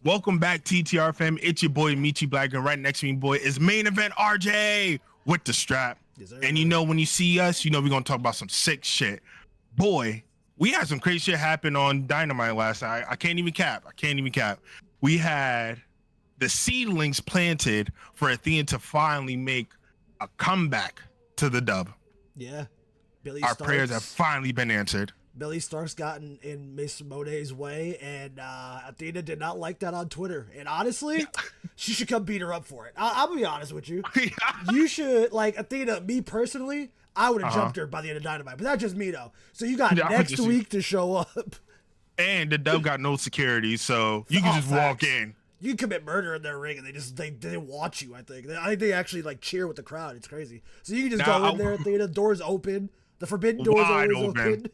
Welcome back, TTR fam. It's your boy Michi Black, and right next to me, boy, is main event RJ with the strap. Yes, and you know when you see us, you know we're gonna talk about some sick shit. Boy, we had some crazy shit happen on Dynamite last night. I can't even cap. We had the seedlings planted for Athena to finally make a comeback to the dub. Yeah. Our prayers have finally been answered. Billy Starks got in Miss Mone's way, and Athena did not like that on Twitter. And honestly, she should come beat her up for it. I'll be honest with you. You should, like, Athena, me personally, I would have jumped her by the end of Dynamite. But that's just me, though. So you got next week to show up. And the dub got no security, so you can just walk in. You can commit murder in their ring, and they watch you, I think. I think they actually, like, cheer with the crowd. It's crazy. So you can just go in there, Athena, doors open. The forbidden doors are always open.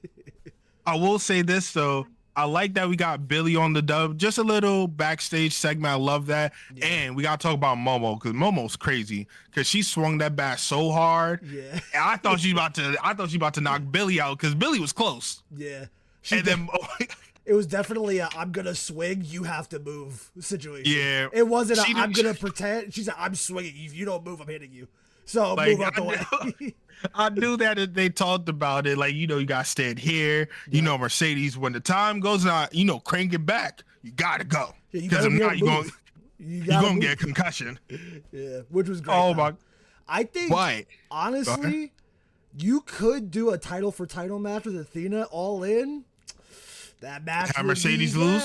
I will say this though, I like that we got Billy on the dub. Just a little backstage segment. I love that. Yeah. And we gotta talk about Momo, because Momo's crazy, because she swung that bat so hard. Yeah. And I thought she about to knock Billy out, because Billy was close. Yeah. It was definitely a I'm gonna swing, you have to move situation. Yeah. It wasn't I'm gonna pretend. She said, I'm swinging. If you don't move, I'm hitting you. So move out the way. I knew that they talked about it. Like, you know, you got to stand here. Yeah. You know, Mercedes, when the time goes on, you know, crank it back. You got to go. Because if not, you're going to get a concussion. Yeah, which was great. Oh, my. I think, honestly, you could do a title for title match with Athena all in. That match have Mercedes lose?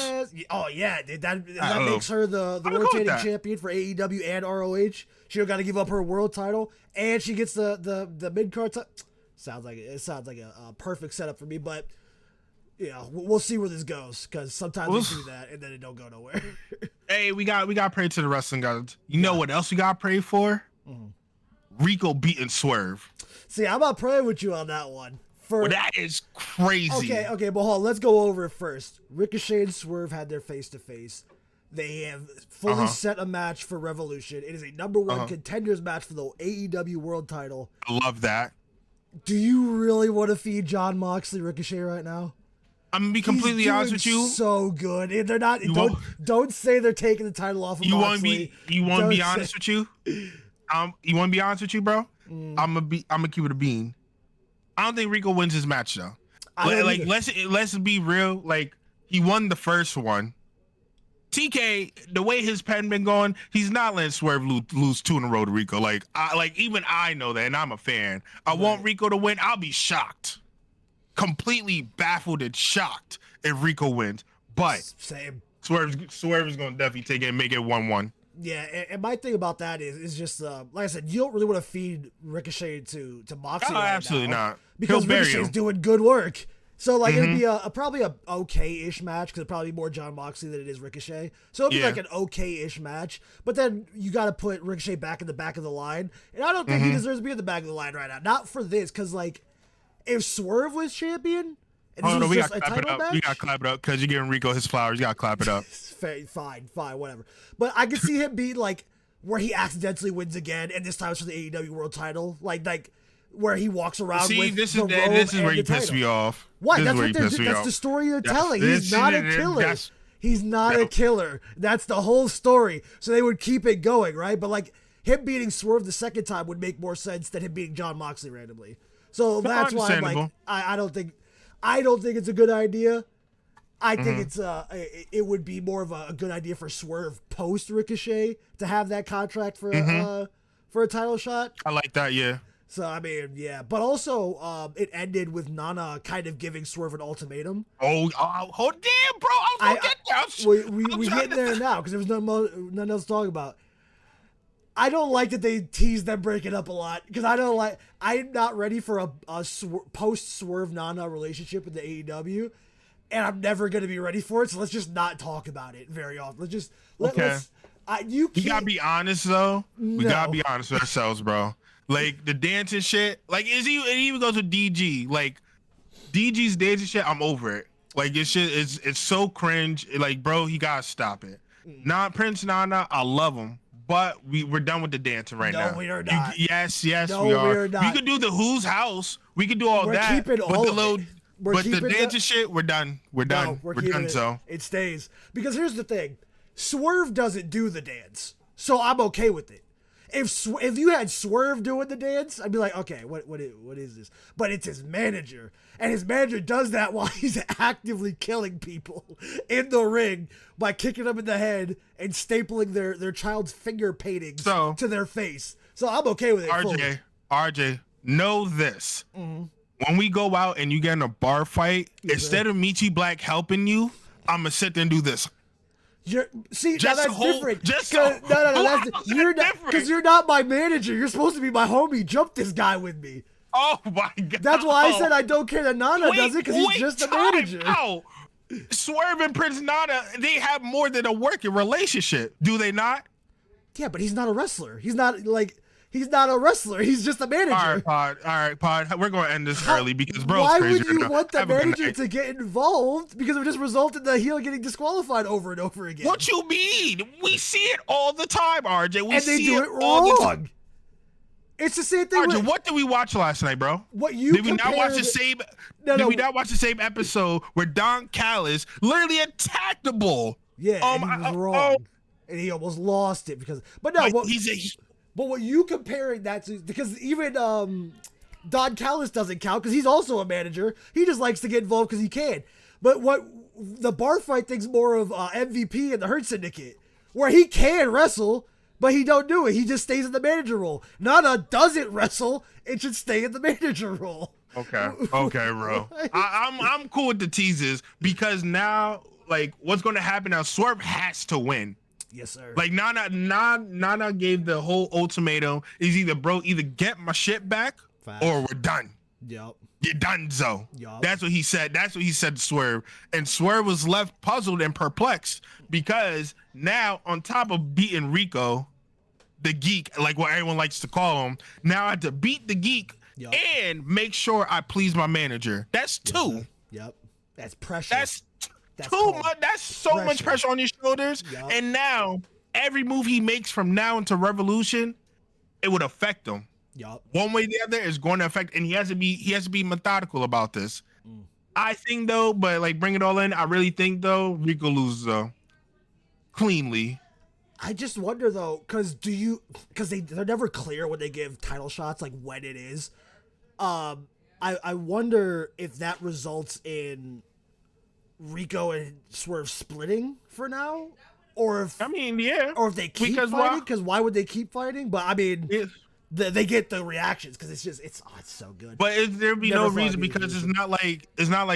Oh, yeah. That makes her the rotating champion for AEW and ROH. She don't got to give up her world title, and she gets the mid-card title. Sounds like a perfect setup for me, but yeah, we'll see where this goes, because sometimes we do that, and then it don't go nowhere. Hey, we got to pray to the wrestling gods. You know what else we got to pray for? Mm-hmm. Rico beating Swerve. See, I'm not praying with you on that one. Well, that is crazy. Okay, but hold on. Let's go over it first. Ricochet and Swerve had their face-to-face. They have fully set a match for Revolution. It is a number one contenders match for the AEW World Title. I love that. Do you really want to feed Jon Moxley Ricochet right now? I'm gonna be completely honest with you. So good. And they're not. Don't say they're taking the title off of Moxley. You want to be honest with you? You want to be honest with you, bro? I'm gonna keep it a bean. I don't think Rico wins his match though. Let's be real. Like, he won the first one. TK, the way his pen been going, he's not letting Swerve lose two in a row to Rico. Even I know that, and I'm a fan. I want Rico to win. I'll be shocked, completely baffled and shocked if Rico wins. But same. Swerve is gonna definitely take it and make it 1-1. Yeah, and my thing about that is just like I said, you don't really want to feed Ricochet to Moxley. Right absolutely now, not. Because Ricochet's doing good work. So like it'd be probably a okay-ish match, because it'd probably be more Jon Moxley than it is Ricochet. So it'd be like an okay-ish match. But then you got to put Ricochet back in the back of the line, and I don't think he deserves to be in the back of the line right now. Not for this, because like if Swerve was champion. No, we got to clap it up. We got to clap it up, because you're giving Rico his flowers. You got to clap it up. Fine, whatever. But I can see him being like where he accidentally wins again, and this time it's for the AEW World Title, like where he walks around. See, with this is where you piss me off. What? That's the story you're telling. He's not a killer. He's not a killer. That's the whole story. So they would keep it going, right? But like him beating Swerve the second time would make more sense than him beating Jon Moxley randomly. So that's why I'm like, I don't think it's a good idea. I think it would be more of a good idea for Swerve post Ricochet to have that contract for a title shot. I like that, yeah. So I mean, yeah, but also it ended with Nana kind of giving Swerve an ultimatum. Oh damn, bro! I was gonna get there. We get there now, because there was nothing else to talk about. I don't like that they tease them breaking up a lot, because I'm not ready for a post Swerve Nana relationship with the AEW, and I'm never gonna be ready for it. So let's just not talk about it very often. You gotta be honest though. No. We gotta be honest with ourselves, bro. Like the dancing shit, like it even goes with DG. Like DG's dancing shit, I'm over it. Like it's so cringe. Like, bro, he gotta stop it. Not Prince Nana, I love him, but we're done with the dancing right now. No, we are not. Yes, we are. We could do the Who's House. We could do all that. But the dancing shit, we're done. We're done. So it stays, because here's the thing. Swerve doesn't do the dance, so I'm okay with it. If you had Swerve doing the dance, I'd be like, okay, what is this? But it's his manager, and his manager does that while he's actively killing people in the ring by kicking them in the head and stapling their child's finger paintings to their face. So I'm okay with it. RJ, know this. Mm-hmm. When we go out and you get in a bar fight, instead of Michi Black helping you, I'm gonna sit there and do this. That's different. Because you're not my manager. You're supposed to be my homie. Jump this guy with me. Oh my God. That's why I said I don't care that Nana does it, because he's just a manager. Swerve and Prince Nana, they have more than a working relationship, do they not? Yeah, but he's not a wrestler. He's not a wrestler. He's just a manager. All right, Pod. We're going to end this early because bro's why crazy. Why would you want the manager to get involved? Because it would just result in the heel getting disqualified over and over again. What you mean? We see it all the time, RJ. And they do it wrong. It's the same thing. RJ, what did we watch last night, bro? Did we not watch the same? Did we not watch the same episode where Don Callis literally attacked the bull? Yeah, and he was wrong, and he almost lost it because. But no, but what you comparing that to, because even Don Callis doesn't count because he's also a manager. He just likes to get involved because he can. But what the bar fight thing's more of MVP and the Hurt Syndicate, where he can wrestle, but he don't do it. He just stays in the manager role. Nana doesn't wrestle. It should stay in the manager role. Okay, bro. I'm cool with the teases because now, like, what's going to happen now? Swerve has to win. Yes, sir. Like Nana gave the whole ultimatum. Is either get my shit back or we're done. Yep. You're done, Zo. Yep. That's what he said. That's what he said to Swerve. And Swerve was left puzzled and perplexed because now, on top of beating Rico, the geek, like what everyone likes to call him, now I have to beat the geek and make sure I please my manager. That's two. Yep. That's pressure. That's too much. That's so much pressure on your shoulders. Yep. And now every move he makes from now into Revolution, it would affect him. Yep. One way or the other is going to affect, and he has to be methodical about this. I think though, but like bring it all in, I really think though Rico loses though cleanly. I just wonder though, because they're never clear when they give title shots, like when it is. I wonder if that results in Rico and Swerve splitting for now, or if or if they keep fighting. Because why would they keep fighting? But I mean, they get the reactions because it's so good. But there'd be no reason because it's not like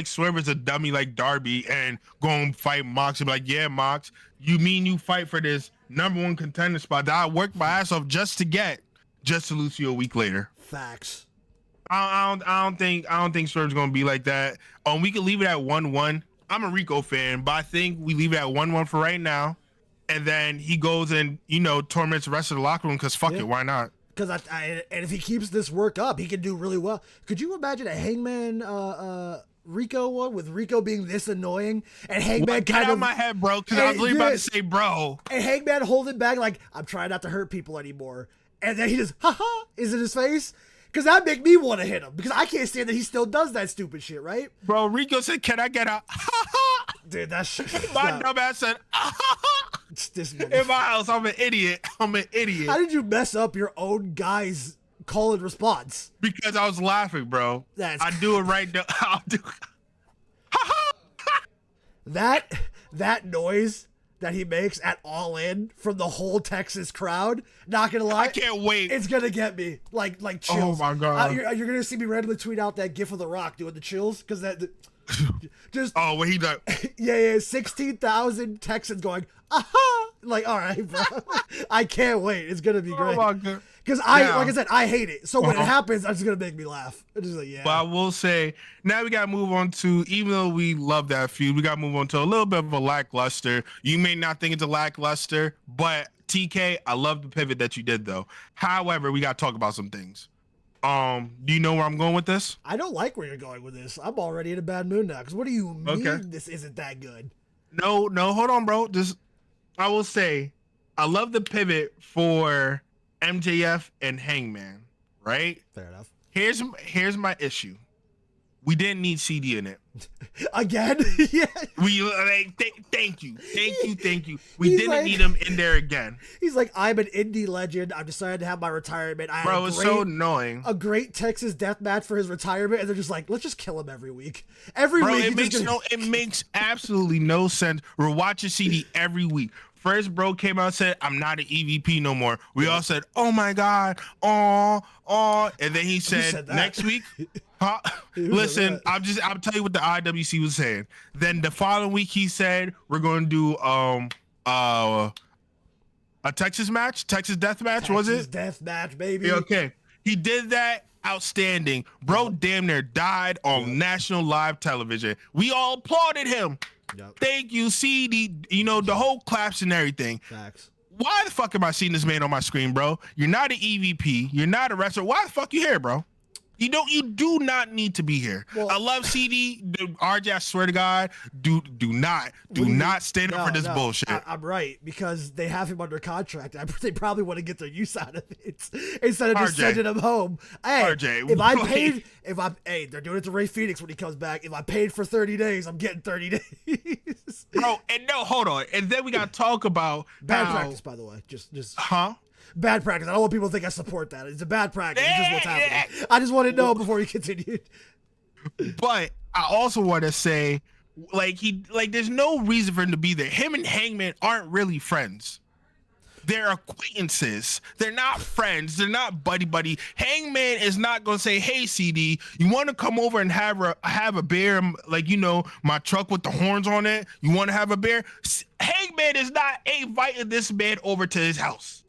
Swerve is a dummy like Darby and going fight Mox and be like, yeah, Mox, you mean you fight for this #1 contender spot that I worked my ass off just to lose to you a week later. Facts. I don't think Swerve's gonna be like that. We could leave it at 1-1. I'm a Rico fan, but I think we leave it at 1-1 for right now, and then he goes and torments the rest of the locker room because fuck it, why not? Because and if he keeps this work up, he can do really well. Could you imagine a Hangman Rico one with Rico being this annoying and Hangman get out of my head, bro? Because I was literally about to say, bro, and Hangman holding back like I'm trying not to hurt people anymore, and then he just is in his face. Because that make me want to hit him. Because I can't stand that he still does that stupid shit, right? Bro, Rico said, can I get a Dude, that shit. My dumb ass said, this in my house, I'm an idiot. How did you mess up your own guy's call and response? Because I was laughing, bro. I do it right now. I'll do that noise that he makes at All In from the whole Texas crowd, not gonna lie, I can't wait. It's gonna get me like chills. Oh my God. You're gonna see me randomly tweet out that gif of The Rock doing the chills because that just what he done? yeah 16,000 Texans going aha, like all right, bro. I can't wait. It's gonna be great. Oh my God. Because like I said, I hate it. So when it happens, it's gonna make me laugh. It's just like, yeah. But I will say, now we gotta move on to, even though we love that feud, we gotta move on to a little bit of a lackluster. You may not think it's a lackluster, but TK, I love the pivot that you did though. However, we gotta talk about some things. Do you know where I'm going with this? I don't like where you're going with this. I'm already in a bad mood now. Because what do you mean this isn't that good? No, hold on, bro. I will say, I love the pivot for MJF and Hangman, right? Fair enough. Here's my issue. we didn't need CD in it. Again? Yeah. We thank you. We didn't need him in there again. He's like, I'm an indie legend. I'm decided to have my retirement. It's so annoying. A great Texas death match for his retirement, and they're just like, let's just kill him every week. Every week. It makes absolutely no sense. We're watching CD every week. First, bro came out and said, I'm not an EVP no more. We all said, oh my God, and then he said next week, huh? Listen, I'll tell you what the IWC was saying. Then the following week he said, we're going to do a Texas death match, was it? Texas death match, baby. Okay. He did that. Outstanding. Bro damn near died on national live television. We all applauded him. Yep. Thank you, CD. The whole claps and everything. Facts. Why the fuck am I seeing this man on my screen, bro? You're not an EVP. You're not a wrestler. Why the fuck you here, bro? You do not need to be here. Well, I love CD. RJ, I swear to God, do not stand up for this bullshit. I'm right, because they have him under contract. They probably want to get their use out of it instead of just sending him home. Hey, RJ, they're doing it to Ray Phoenix when he comes back. If I paid for 30 days, I'm getting 30 days. Bro, and no, hold on. And then we got to talk about bad practice, by the way. Just huh? Bad practice. I don't want people to think I support that. It's a bad practice. It's just what's happening. I just want to know before we continue. But I also want to say, there's no reason for him to be there. Him and Hangman aren't really friends. They're acquaintances. They're not friends. They're not buddy. Hangman is not gonna say, "Hey, CD, you want to come over and have a beer? My truck with the horns on it. You want to have a beer?" Hangman is not inviting this man over to his house.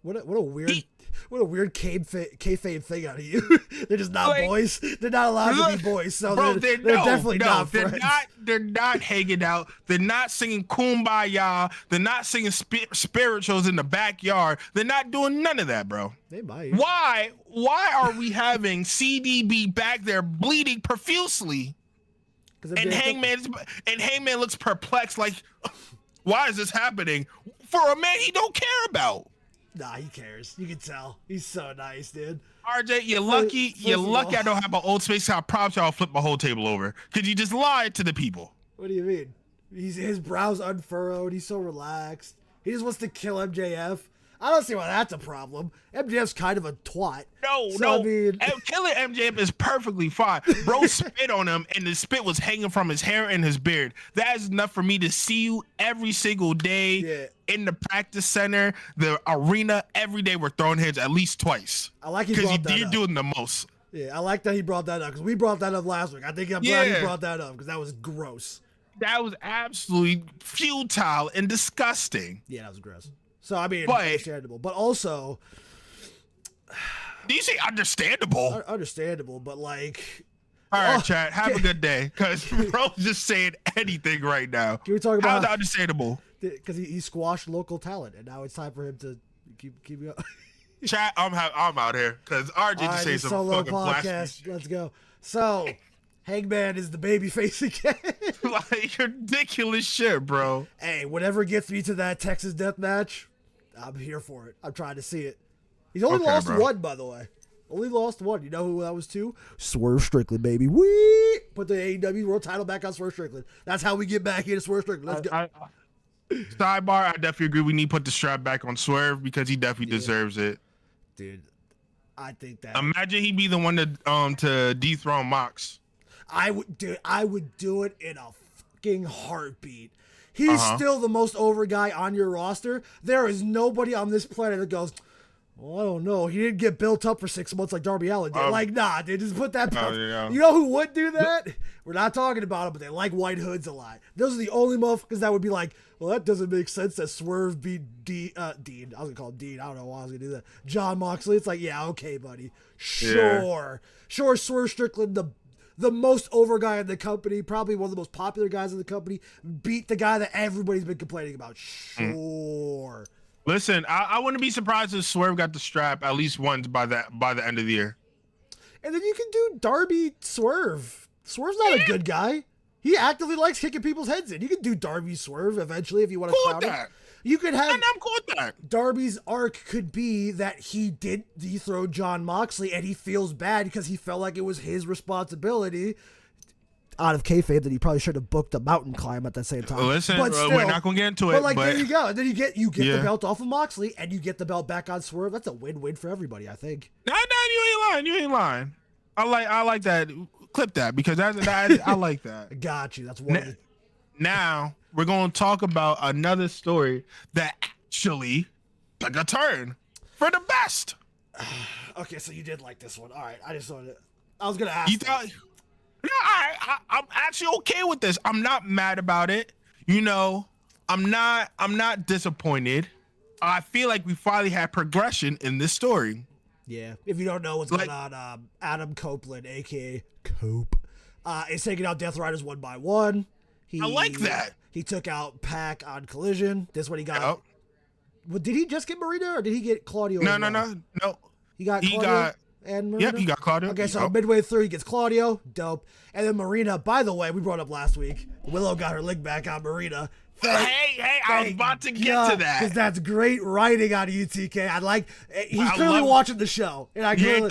What a weird kayfabe thing out of you. They're just not boys. They're not allowed to be boys. So they're definitely not friends. They're not hanging out. They're not singing Kumbaya. They're not singing spirituals in the backyard. They're not doing none of that, bro. They might. Why are we having CDB back there bleeding profusely? And Hangman looks perplexed, like, why is this happening for a man he don't care about? Nah, he cares. You can tell. He's so nice, dude. RJ, you're lucky. You're lucky I don't have my old space. I promise you I'll flip my whole table over. Because you just lied to the people. What do you mean? His brow's unfurrowed. He's so relaxed. He just wants to kill MJF. I don't see why that's a problem. MJF's kind of a twat. No. I mean... Killing MJF is perfectly fine. Bro spit on him, and the spit was hanging from his hair and his beard. That is enough for me to see you every single day in the practice center, the arena. Every day we're throwing heads at least twice. I like he brought that up. You're doing the most. Yeah, I like that he brought that up, because we brought that up last week. I'm glad he brought that up, because that was gross. That was absolutely futile and disgusting. Yeah, that was gross. So, I mean, understandable. But also... Do you say understandable? Understandable, but like... All right, chat. Have a good day. Because bro's just saying anything right now. Can we talk about... How's that understandable? Because he squashed local talent, and now it's time for him to keep going. Chat, I'm out here. Because RJ just saying some solo fucking podcast. Let's go. So... Hangman is the babyface again. Like, ridiculous shit, bro. Hey, whatever gets me to that Texas death match, I'm here for it. I'm trying to see it. He's only lost one, by the way. Only lost one. You know who that was to? Swerve Strickland, baby. Whee! Put the AEW World title back on Swerve Strickland. That's how we get back into Swerve Strickland. Let's go. Sidebar, I definitely agree. We need to put the strap back on Swerve because he definitely deserves it. Dude, I think that... Imagine he'd be the one to dethrone Mox. I would do it in a fucking heartbeat. He's still the most over guy on your roster. There is nobody on this planet that goes, well, I don't know. He didn't get built up for 6 months like Darby Allin did. Nah, dude, just put that belt. You know who would do that? We're not talking about it, but they like white hoods a lot. Those are the only motherfuckers that would be like, well, that doesn't make sense that Swerve beat Dean. I was going to call him Dean. I don't know why I was going to do that. John Moxley. It's like, yeah, okay, buddy. Sure. Yeah. Sure, Swerve Strickland, the most over guy in the company, probably one of the most popular guys in the company, beat the guy that everybody's been complaining about. Sure. Listen, I wouldn't be surprised if Swerve got the strap at least once by the end of the year. And then you can do Darby Swerve. Swerve's not a good guy. He actively likes kicking people's heads in. You can do Darby Swerve eventually if you want to crown him. You could have. And I'm cool with that. Darby's arc could be that he did dethrone Jon Moxley and he feels bad because he felt like it was his responsibility. Out of kayfabe that he probably should have booked a mountain climb at the same time. Listen, but still, we're not gonna get into it. But there you go. And then you get the belt off of Moxley and you get the belt back on Swerve. That's a win-win for everybody, I think. No, you ain't lying. I like that. Clip that because that I like that. Got you. That's one. Now we're gonna talk about another story that actually took a turn for the best. Okay, so you did like this one. All right, I just wanted. I was gonna ask. You thought? No, I'm actually okay with this. I'm not mad about it. You know, I'm not disappointed. I feel like we finally had progression in this story. Yeah. If you don't know what's going on, Adam Copeland, aka Cope, is taking out Death Riders one by one. I like that. He took out Pac on Collision. This is what he got. Yep. Well, did he just get Marina or did he get Claudio? No. He got Claudio. And Marina? Yep, he got Claudio. Okay, so midway through, he gets Claudio. Dope. And then Marina, by the way, we brought up last week, Willow got her leg back on Marina. Hey, I was about to get to that. Because that's great writing on UTK. He's clearly watching the show. And clearly.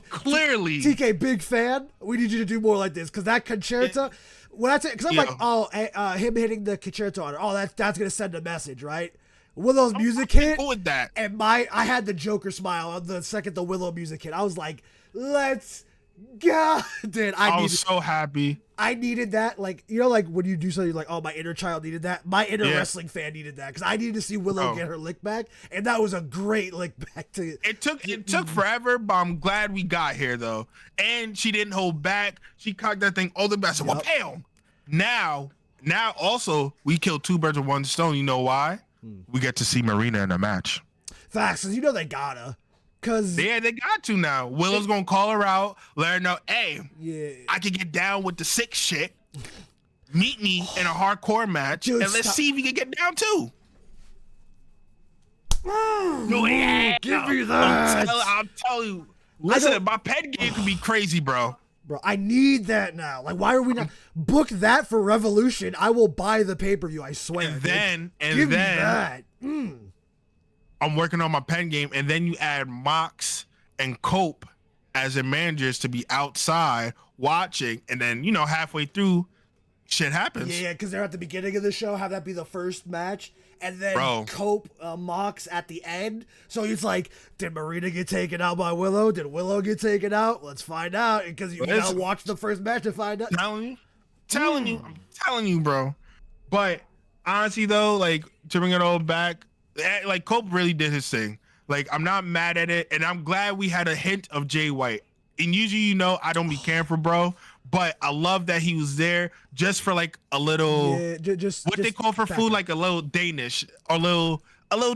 Clearly. TK, big fan. We need you to do more like this. Because that concerto, because I'm him hitting the concerto on her. Oh, that's going to send a message, right? Willow's music hit, cool with that. And I had the Joker smile on the second the Willow music hit. I was like, let's go. Dude, I was so happy. I needed that. Like, you know, like when you do something, you're like, oh, my inner child needed that. My inner wrestling fan needed that because I needed to see Willow get her lick back, and that was a great lick back. It took forever, but I'm glad we got here though. And she didn't hold back. She cocked that thing all the best. Well, bam. Now also we killed two birds with one stone. You know why? We get to see Marina in a match. Facts, you know they gotta. Cause they got to now. Willow's gonna call her out, let her know, hey, I can get down with the sick shit. Meet me in a hardcore match, and let's see if you can get down too. Give me that. I'll tell you. Listen, my pen game could be crazy, bro. Bro, I need that now. Like, why are we not book that for Revolution? I will buy the pay-per-view, I swear. And then give me that. I'm working on my pen game, and then you add Mox and Cope as their managers to be outside watching, and then halfway through, shit happens. Yeah, because they're at the beginning of the show, have that be the first match, and then Cope, Mox at the end. So it's like, did Marina get taken out by Willow? Did Willow get taken out? Let's find out, because you gotta watch the first match to find out. I'm telling you, bro. But honestly, though, like, to bring it all back, like, Cope really did his thing. Like, I'm not mad at it, and I'm glad we had a hint of Jay White. And usually, I don't be caring for bro, but I love that he was there just for like a little, they call for food, like a little Danish, a little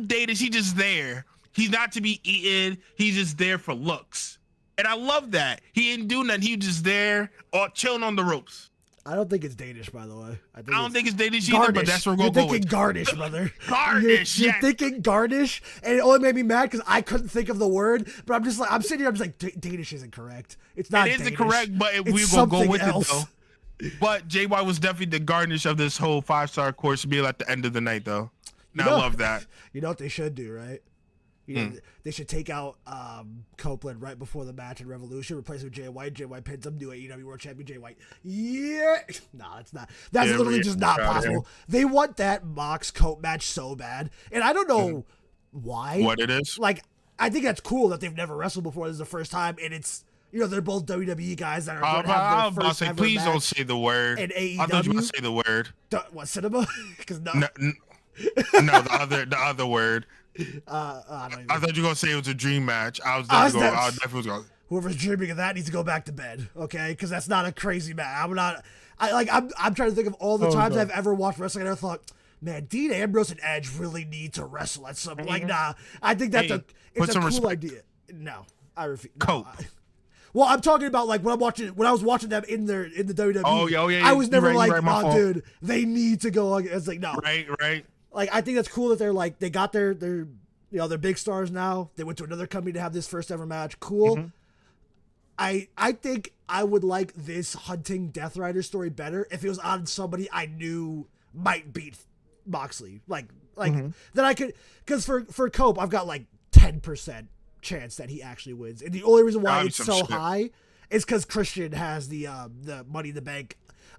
Danish. He's just there. He's not to be eaten. He's just there for looks, and I love that. He didn't do nothing. He was just there, or chilling on the ropes. I don't think it's Danish, by the way. I don't think it's Danish either, but that's where we're going to go with. You're thinking garnish, brother. Garnish, You're thinking garnish, and it only made me mad because I couldn't think of the word, but I'm sitting here, I'm just like, Danish isn't correct. It's not Danish. It isn't correct, but we're going to go with it, though. But JY was definitely the garnish of this whole 5-star course meal at the end of the night, though. I love that. You know what they should do, right? They should take out Copeland right before the match in Revolution, replace him with Jay White. Jay White pins him, do AEW World Champion Jay White. Yeah. No, it's not. That's literally just not possible. They want that Mox Cope match so bad. And I don't know why. What it is. Like, I think that's cool that they've never wrestled before. This is the first time, and it's, they're both WWE guys that are going to have their first ever please match. Don't say the word. And AEW. I thought you were going to say the word. What, cinema? Because no, the other word. I thought you were gonna say it was a dream match. I definitely was going. Whoever's dreaming of that needs to go back to bed, okay? Because that's not a crazy match. I'm trying to think of all the times I've ever watched wrestling and I thought, man, Dean Ambrose and Edge really need to wrestle at some. Like, nah, I think that's it's a cool idea. No, I refuse. Cope. Well, I'm talking about like when I was watching them in the WWE. Oh yeah. I was never dude, they need to go. It's like, no. Right. Like, I think that's cool that they're like, they got they're big stars now. They went to another company to have this first ever match. Cool. Mm-hmm. I think I would like this hunting Death Rider story better if it was on somebody I knew might beat Moxley. Like that I could, because for Cope, I've got like 10% chance that he actually wins. And the only reason why it's so high is because Christian has the Money in the Bank.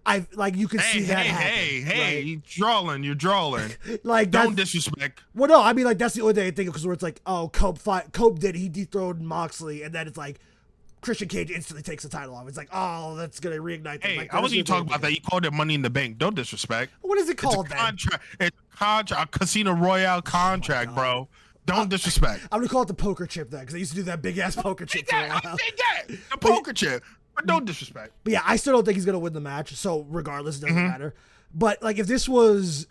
You can see that happen. Hey, you're drawing. Like, don't disrespect. Well, no, I mean, like, that's the only thing I think of, because where it's like, oh, Cope did, he dethroned Moxley, and then it's like, Christian Cage instantly takes the title off. It's like, oh, that's gonna reignite. Hey, like, I wasn't even talking about that. You called it Money in the Bank. Don't disrespect. What is it called? It's a contract, a Casino Royale contract, bro. Don't disrespect. I'm gonna call it the poker chip then, because I used to do that big ass poker chip. The poker chip. But don't disrespect. But yeah, I still don't think he's gonna win the match. So regardless, it doesn't matter. But like, if this was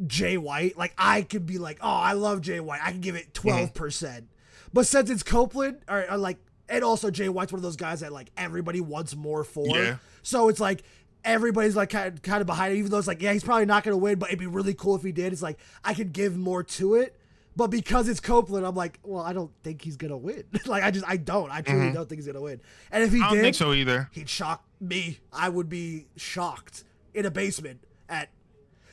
Jay White, like, I could be like, oh, I love Jay White. I can give it 12%. But since it's Copeland, or like, and also Jay White's one of those guys that like everybody wants more for. Yeah. So it's like everybody's like kind of behind it, even though it's like, yeah, he's probably not gonna win, but it'd be really cool if he did. It's like, I could give more to it. But because it's Copeland, I'm like, well, I don't think he's gonna win. Like, I truly don't think he's gonna win. And if he did, I don't think so either. He'd shock me. I would be shocked in a basement at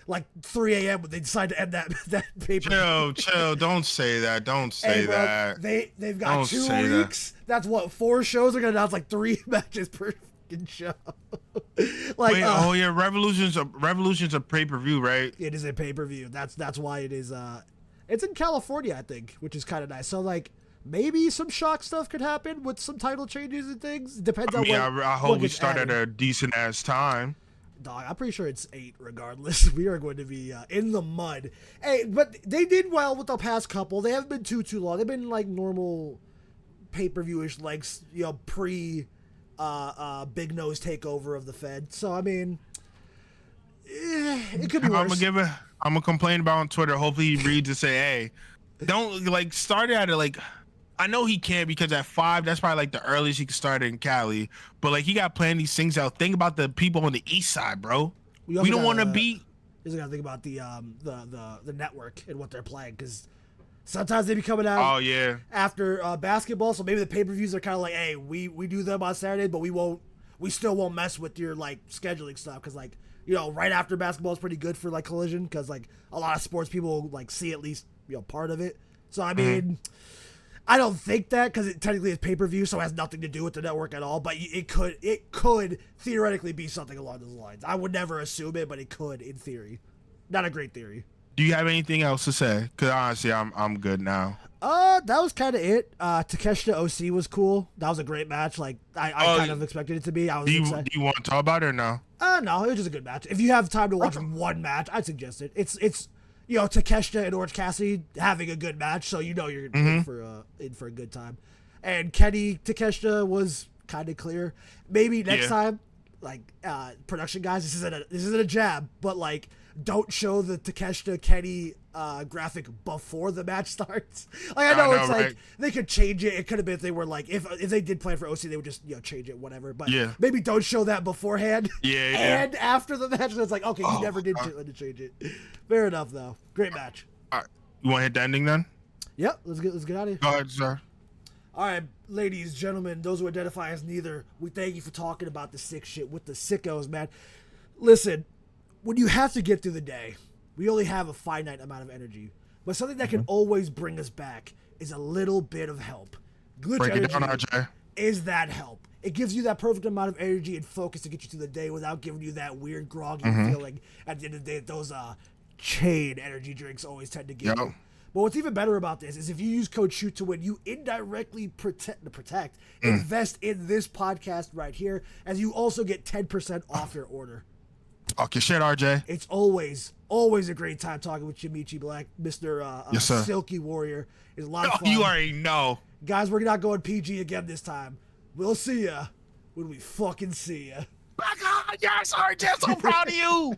like 3 a.m. when they decide to end that paper. Chill. Don't say that. Don't say that. They've got 2 weeks. That's what, 4 shows. They're gonna announce like 3 matches per fucking show. Like, wait, Revolution's a pay-per-view, right? It is a pay-per-view. That's why it is. It's in California, I think, which is kind of nice. So, like, maybe some shock stuff could happen with some title changes and things. Depends on what. I hope we start at a decent ass time. Dog, I'm pretty sure it's 8 regardless. We are going to be in the mud. Hey, but they did well with the past couple. They haven't been too long. They've been like normal pay-per-view-ish, like, pre Big Nose takeover of the Fed. So, I mean, it could be worse. I'm gonna complain about on Twitter. Hopefully he reads and say, hey, don't like start at it. Like, I know he can't, because at 5, that's probably like the earliest he can start it in Cali. But like, he got playing these things out. Think about the people on the east side, bro. We don't want to be. You just gotta think about the network and what they're playing, because sometimes they be coming out. Oh yeah. After basketball, so maybe the pay-per-views are kind of like, hey, we do them on Saturday, but we still won't mess with your like scheduling stuff, because like, right after basketball is pretty good for like Collision, because like a lot of sports people like see at least part of it. So I mean, I don't think that, because it technically is pay-per-view, so it has nothing to do with the network at all. But it could theoretically be something along those lines. I would never assume it, but it could in theory. Not a great theory. Do you have anything else to say? Because honestly, I'm good now. That was kind of it. Takeshita OC was cool. That was a great match. Like, I kind of expected it to be. Do you want to talk about it or no? No, it was just a good match. If you have time to watch one match, I'd suggest it. It's Takeshita and Orange Cassidy having a good match, so you're in for a good time. And Kenny Takeshita was kind of clear. Maybe next time, like, production guys, this isn't a jab, but like, don't show the Takeshita Kenny graphic before the match starts. Like, I know it's like, they could change it. It could have been if they were like, if they did plan for OC, they would just change it, whatever. But maybe don't show that beforehand. And after the match, it's like, okay, you never did change it. Fair enough, though. Great match. All right, you want to hit the ending then? Yep. Let's get out of here. Go ahead, sir. All right, ladies, gentlemen, those who identify as neither, we thank you for talking about the sick shit with the sickos, man. Listen, when you have to get through the day, we only have a finite amount of energy. But something that can always bring us back is a little bit of help. Glitch energy is that help. It gives you that perfect amount of energy and focus to get you through the day without giving you that weird groggy feeling at the end of the day that those chain energy drinks always tend to give you. But what's even better about this is if you use code SHOOT to win, you indirectly invest in this podcast right here, as you also get 10% off your order. Talk your shit, RJ. It's always a great time talking with Shimichi Black, Mr. Silky Warrior. It's a lot of fun. You already know. Guys, we're not going PG again this time. We'll see ya when we fucking see ya. My God, yes, RJ, I'm so proud of you.